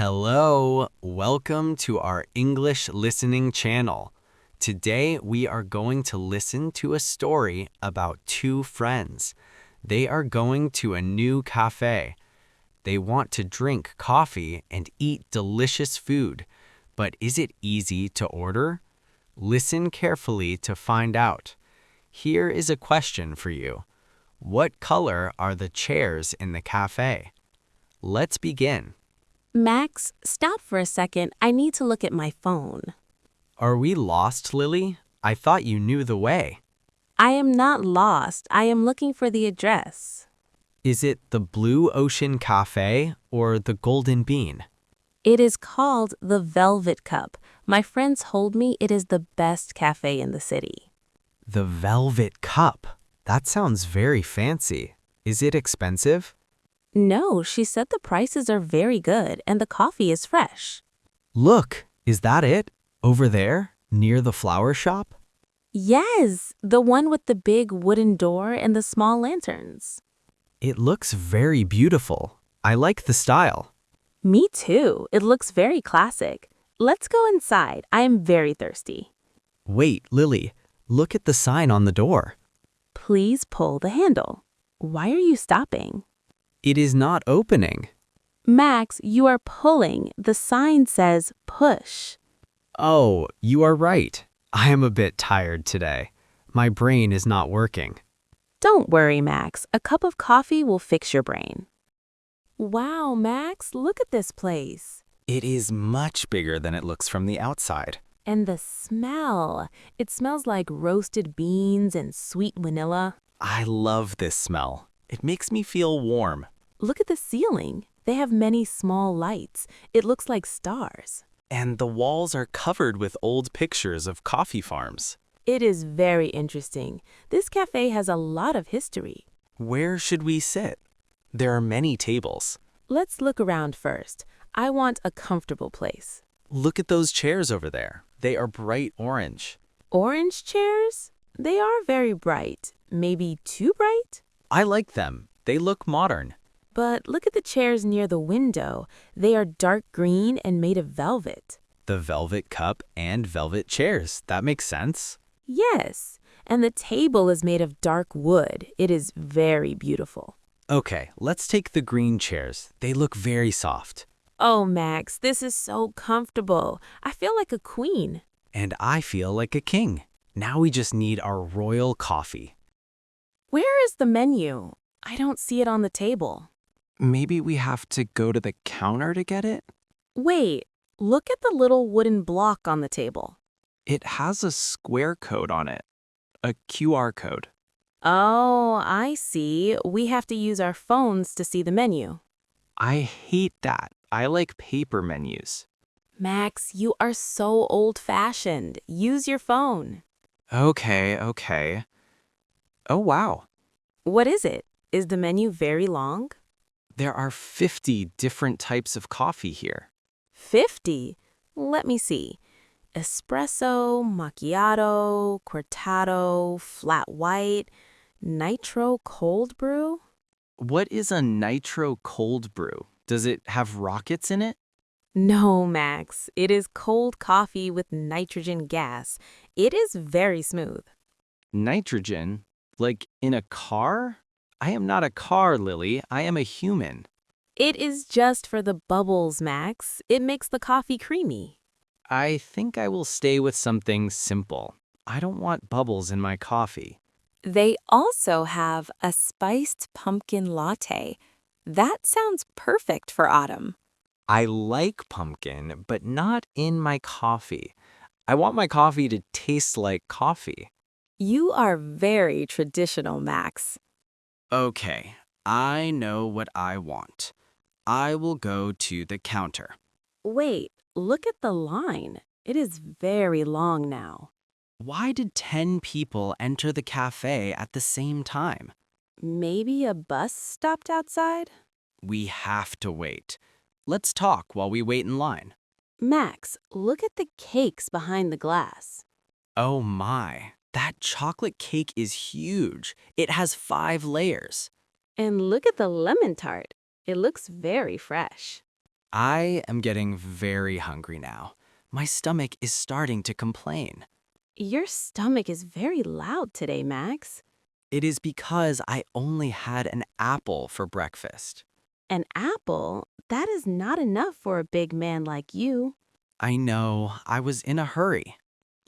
Hello, welcome to our English listening channel. Today we are going to listen to a story about two friends. They are going to a new cafe. They want to drink coffee and eat delicious food, but is it easy to order? Listen carefully to find out. Here is a question for you. What color are the chairs in the cafe? Let's begin. Max, stop for a second. I need to look at my phone. Are we lost, Lily? I thought you knew the way. I am not lost. I am looking for the address. Is it the Blue Ocean Cafe or the Golden Bean? It is called the Velvet Cup. My friends told me it is the best cafe in the city. The Velvet Cup. That sounds very fancy. Is it expensive? No, she said the prices are very good and the coffee is fresh. Look, is that it? Over there, near the flower shop? Yes, the one with the big wooden door and the small lanterns. It looks very beautiful. I like the style. Me too. It looks very classic. Let's go inside. I am very thirsty. Wait, Lily, look at the sign on the door. Please pull the handle. Why are you stopping? It is not opening. Max, you are pulling. The sign says push. Oh, you are right. I am a bit tired today. My brain is not working. Don't worry, Max. A cup of coffee will fix your brain. Wow, Max, look at this place. It is much bigger than it looks from the outside. And the smell. It smells like roasted beans and sweet vanilla. I love this smell. It makes me feel warm. Look at the ceiling. They have many small lights. It looks like stars. And the walls are covered with old pictures of coffee farms. It is very interesting. This cafe has a lot of history. Where should we sit? There are many tables. Let's look around first. I want a comfortable place. Look at those chairs over there. They are bright orange. Orange chairs? They are very bright. Maybe too bright? I like them. They look modern. But look at the chairs near the window. They are dark green and made of velvet. The velvet cup and velvet chairs. That makes sense. Yes, and the table is made of dark wood. It is very beautiful. Okay, let's take the green chairs. They look very soft. Oh, Max, this is so comfortable. I feel like a queen. And I feel like a king. Now we just need our royal coffee. Where is the menu? I don't see it on the table. Maybe we have to go to the counter to get it? Wait, look at the little wooden block on the table. It has a square code on it. A QR code. Oh, I see. We have to use our phones to see the menu. I hate that. I like paper menus. Max, you are so old-fashioned. Use your phone. Okay. Oh, wow. What is it? Is the menu very long? There are 50 different types of coffee here. 50? Let me see. Espresso, macchiato, cortado, flat white, nitro cold brew? What is a nitro cold brew? Does it have rockets in it? No, Max. It is cold coffee with nitrogen gas. It is very smooth. Nitrogen? Like in a car? I am not a car, Lily. I am a human. It is just for the bubbles, Max. It makes the coffee creamy. I think I will stay with something simple. I don't want bubbles in my coffee. They also have a spiced pumpkin latte. That sounds perfect for autumn. I like pumpkin, but not in my coffee. I want my coffee to taste like coffee. You are very traditional, Max. Okay, I know what I want. I will go to the counter. Wait, look at the line. It is very long now. Why did 10 people enter the cafe at the same time? Maybe a bus stopped outside? We have to wait. Let's talk while we wait in line. Max, look at the cakes behind the glass. Oh my, that chocolate cake is huge. It has 5 layers. And look at the lemon tart. It looks very fresh. I am getting very hungry now. My stomach is starting to complain. Your stomach is very loud today, Max. It is because I only had an apple for breakfast. An apple? That is not enough for a big man like you. I know, I was in a hurry.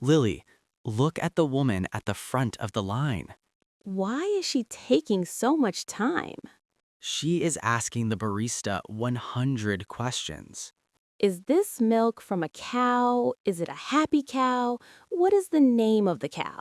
Lily, look at the woman at the front of the line. Why is she taking so much time? She is asking the barista 100 questions. Is this milk from a cow? Is it a happy cow? What is the name of the cow?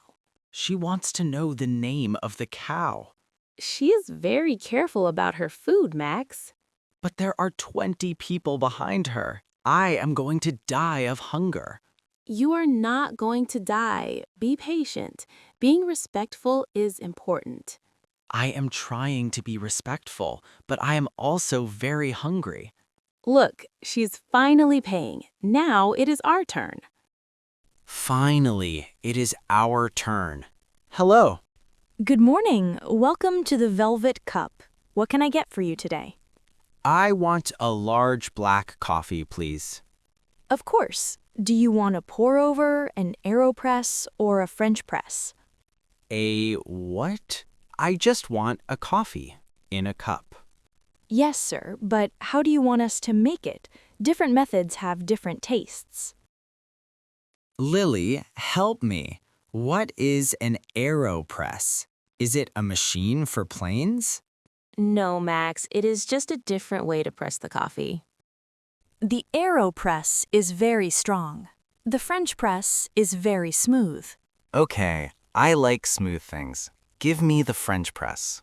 She wants to know the name of the cow. She is very careful about her food, Max. But there are 20 people behind her. I am going to die of hunger. You are not going to die. Be patient. Being respectful is important. I am trying to be respectful, but I am also very hungry. Look, she's finally paying. Now it is our turn. Finally, it is our turn. Hello. Good morning. Welcome to the Velvet Cup. What can I get for you today? I want a large black coffee, please. Of course. Do you want a pour-over, an Aeropress, or a French press? A what? I just want a coffee in a cup. Yes, sir, but how do you want us to make it? Different methods have different tastes. Lily, help me. What is an Aeropress? Is it a machine for planes? No, Max, it is just a different way to press the coffee. The Aeropress is very strong. The French press is very smooth. Okay, I like smooth things. Give me the French press.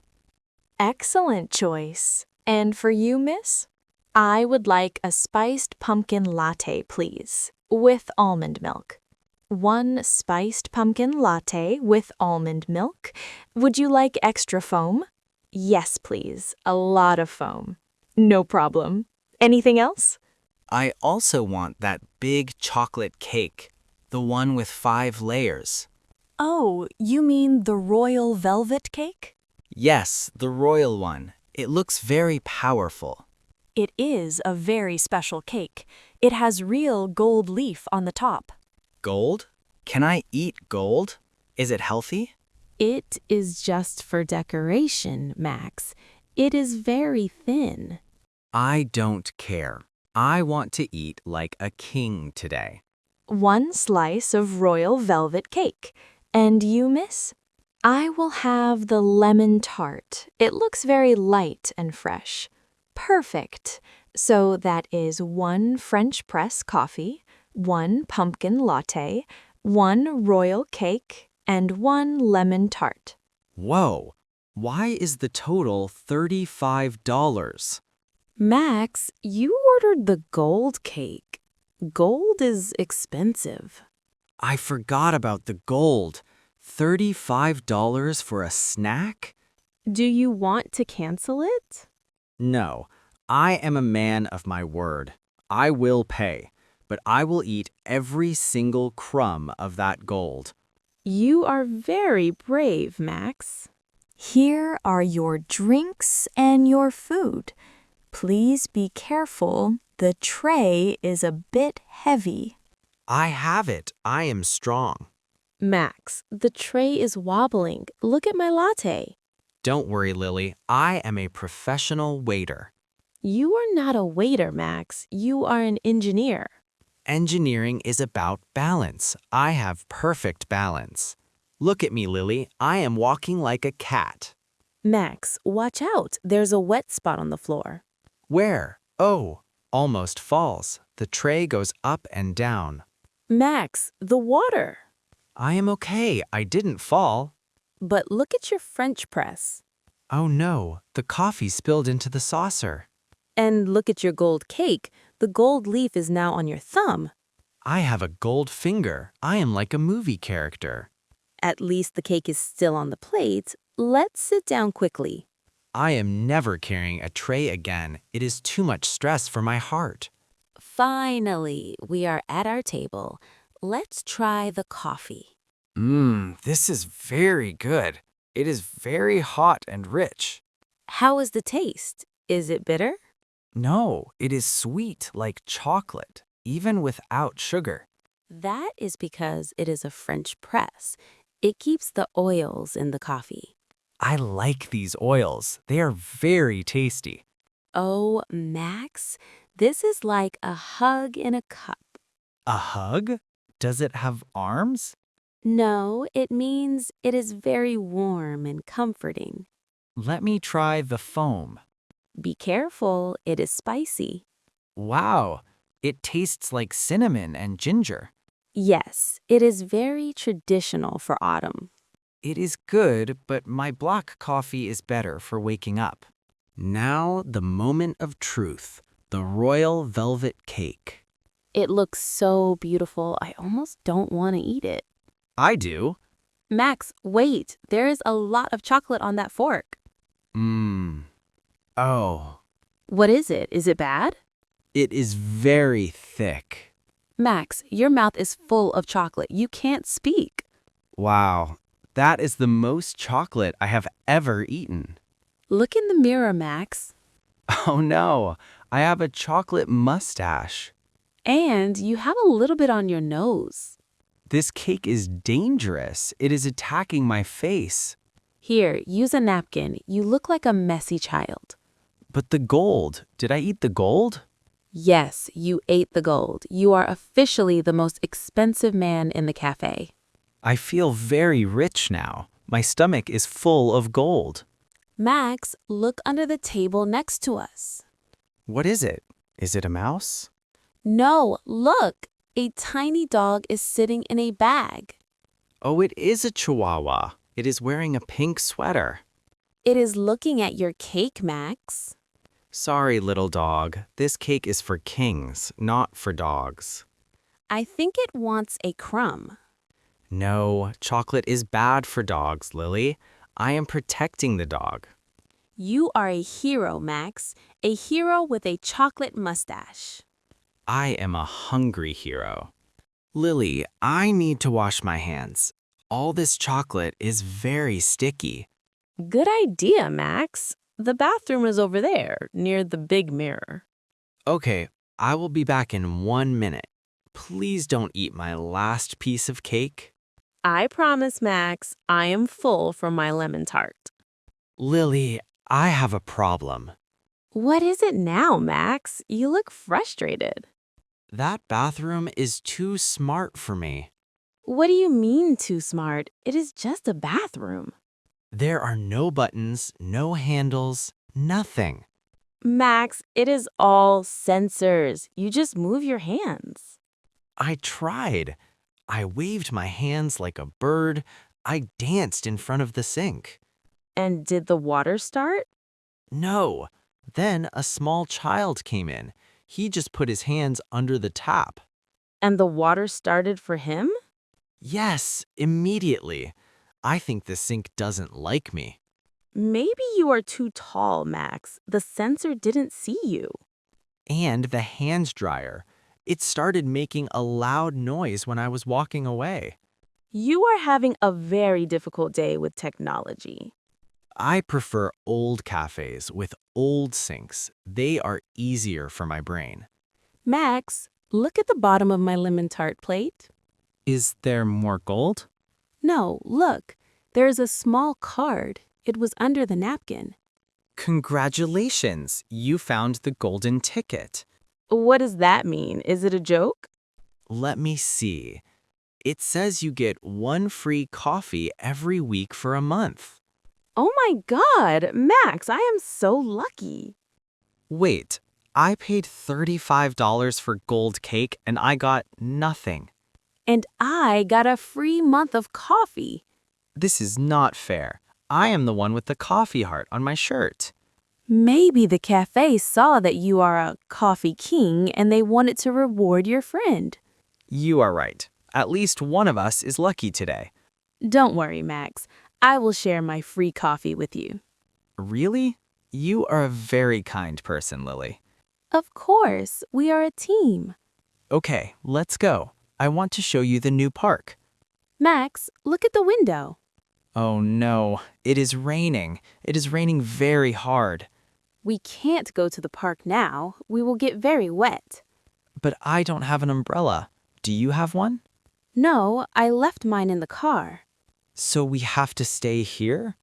Excellent choice. And for you, miss? I would like a spiced pumpkin latte, please, with almond milk. 1 spiced pumpkin latte with almond milk. Would you like extra foam? Yes, please. A lot of foam. No problem. Anything else? I also want that big chocolate cake, the one with 5 layers. Oh, you mean the royal velvet cake? Yes, the royal one. It looks very powerful. It is a very special cake. It has real gold leaf on the top. Gold? Can I eat gold? Is it healthy? It is just for decoration, Max. It is very thin. I don't care. I want to eat like a king today. 1 slice of royal velvet cake. And you, miss? I will have the lemon tart. It looks very light and fresh. Perfect. So that is 1 French press coffee, 1 pumpkin latte, 1 royal cake, and 1 lemon tart. Whoa! Why is the total $35? Max, you ordered the gold cake. Gold is expensive. I forgot about the gold. $35 for a snack? Do you want to cancel it? No, I am a man of my word. I will pay, but I will eat every single crumb of that gold. You are very brave, Max. Here are your drinks and your food. Please be careful. The tray is a bit heavy. I have it. I am strong. Max, the tray is wobbling. Look at my latte. Don't worry, Lily. I am a professional waiter. You are not a waiter, Max. You are an engineer. Engineering is about balance. I have perfect balance. Look at me, Lily. I am walking like a cat. Max, watch out. There's a wet spot on the floor. Where? Oh, almost falls. The tray goes up and down. Max, the water. I am okay. I didn't fall. But look at your French press. Oh no, the coffee spilled into the saucer. And look at your gold cake. The gold leaf is now on your thumb. I have a gold finger. I am like a movie character. At least the cake is still on the plate. Let's sit down quickly. I am never carrying a tray again. It is too much stress for my heart. Finally, we are at our table. Let's try the coffee. This is very good. It is very hot and rich. How is the taste? Is it bitter? No, it is sweet like chocolate, even without sugar. That is because it is a French press. It keeps the oils in the coffee. I like these oils. They are very tasty. Oh, Max, this is like a hug in a cup. A hug? Does it have arms? No, it means it is very warm and comforting. Let me try the foam. Be careful, it is spicy. Wow, it tastes like cinnamon and ginger. Yes, it is very traditional for autumn. It is good, but my black coffee is better for waking up. Now, the moment of truth, the royal velvet cake. It looks so beautiful, I almost don't want to eat it. I do. Max, wait, there is a lot of chocolate on that fork. Oh, What is it? Is it bad? it is very thick. Max, your mouth is full of chocolate. You can't speak. Wow, that is the most chocolate I have ever eaten. Look in the mirror, Max. Oh no, I have a chocolate mustache. And you have a little bit on your nose. This cake is dangerous. It is attacking my face. Here, use a napkin. You look like a messy child. But the gold, did I eat the gold? Yes, you ate the gold. You are officially the most expensive man in the cafe. I feel very rich now. My stomach is full of gold. Max, look under the table next to us. What is it? Is it a mouse? No, look. A tiny dog is sitting in a bag. Oh, it is a chihuahua. It is wearing a pink sweater. It is looking at your cake, Max. Sorry, little dog. This cake is for kings, not for dogs. I think it wants a crumb. No, chocolate is bad for dogs, Lily. I am protecting the dog. You are a hero, Max. A hero with a chocolate mustache. I am a hungry hero. Lily, I need to wash my hands. All this chocolate is very sticky. Good idea, Max. The bathroom is over there, near the big mirror. Okay, I will be back in 1 minute. Please don't eat my last piece of cake. I promise, Max, I am full from my lemon tart. Lily, I have a problem. What is it now, Max? You look frustrated. That bathroom is too smart for me. What do you mean too smart? It is just a bathroom. There are no buttons, no handles, nothing. Max, it is all sensors. You just move your hands. I tried. I waved my hands like a bird. I danced in front of the sink. And did the water start? No. Then a small child came in. He just put his hands under the tap. And the water started for him? Yes, immediately. I think the sink doesn't like me. Maybe you are too tall, Max. The sensor didn't see you. And the hand dryer. It started making a loud noise when I was walking away. You are having a very difficult day with technology. I prefer old cafes with old sinks. They are easier for my brain. Max, look at the bottom of my lemon tart plate. Is there more gold? No, look. There is a small card. It was under the napkin. Congratulations, you found the golden ticket. What does that mean? Is it a joke? Let me see. It says you get 1 free coffee every week for a month. Oh my God, Max, I am so lucky. Wait, I paid $35 for gold cake and I got nothing. And I got a free month of coffee. This is not fair. I am the one with the coffee heart on my shirt. Maybe the cafe saw that you are a coffee king and they wanted to reward your friend. You are right. At least one of us is lucky today. Don't worry, Max. I will share my free coffee with you. Really? You are a very kind person, Lily. Of course, we are a team. Okay, let's go. I want to show you the new park. Max, look at the window. Oh no, it is raining. It is raining very hard. We can't go to the park now. We will get very wet. But I don't have an umbrella. Do you have one? No, I left mine in the car. So we have to stay here?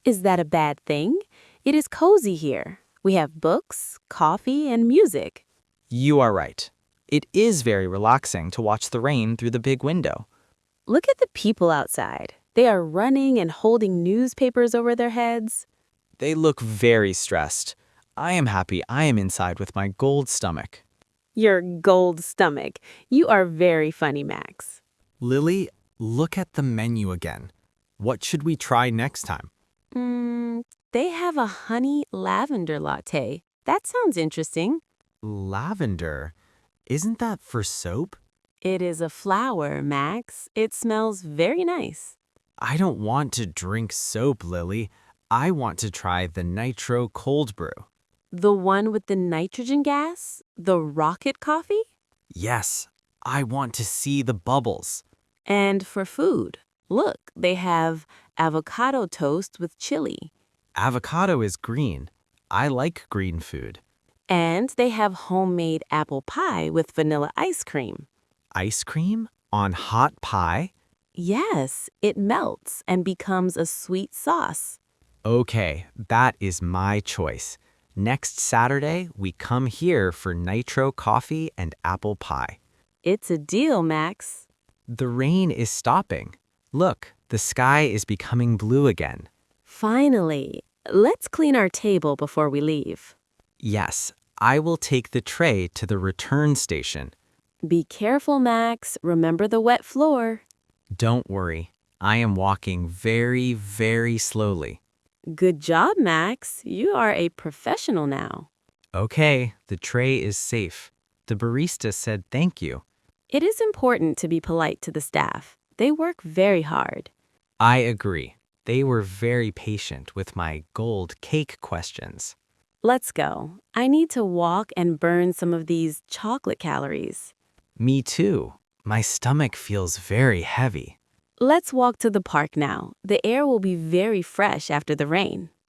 Is that a bad thing? It is cozy here. We have books, coffee, and music. You are right. It is very relaxing to watch the rain through the big window. Look at the people outside. They are running and holding newspapers over their heads. They look very stressed. I am happy I am inside with my gold stomach. Your gold stomach. You are very funny, Max. Lily, look at the menu again. What should we try next time? They have a honey lavender latte. That sounds interesting. Lavender? Isn't that for soap? It is a flower, Max. It smells very nice. I don't want to drink soap, Lily. I want to try the nitro cold brew. The one with the nitrogen gas? The rocket coffee? Yes, I want to see the bubbles. And for food, look, they have avocado toast with chili. Avocado is green. I like green food. And they have homemade apple pie with vanilla ice cream. Ice cream on hot pie? Yes, it melts and becomes a sweet sauce. Okay, that is my choice. Next Saturday, we come here for nitro coffee and apple pie. It's a deal, Max. The rain is stopping. Look, the sky is becoming blue again. Finally, let's clean our table before we leave. Yes, I will take the tray to the return station. Be careful, Max. Remember the wet floor. Don't worry, I am walking very, very slowly. Good job, Max. You are a professional now. Okay, the tray is safe. The barista said thank you. It is important to be polite to the staff. They work very hard. I agree. They were very patient with my gold cake questions. Let's go. I need to walk and burn some of these chocolate calories. Me too. My stomach feels very heavy. Let's walk to the park now. The air will be very fresh after the rain.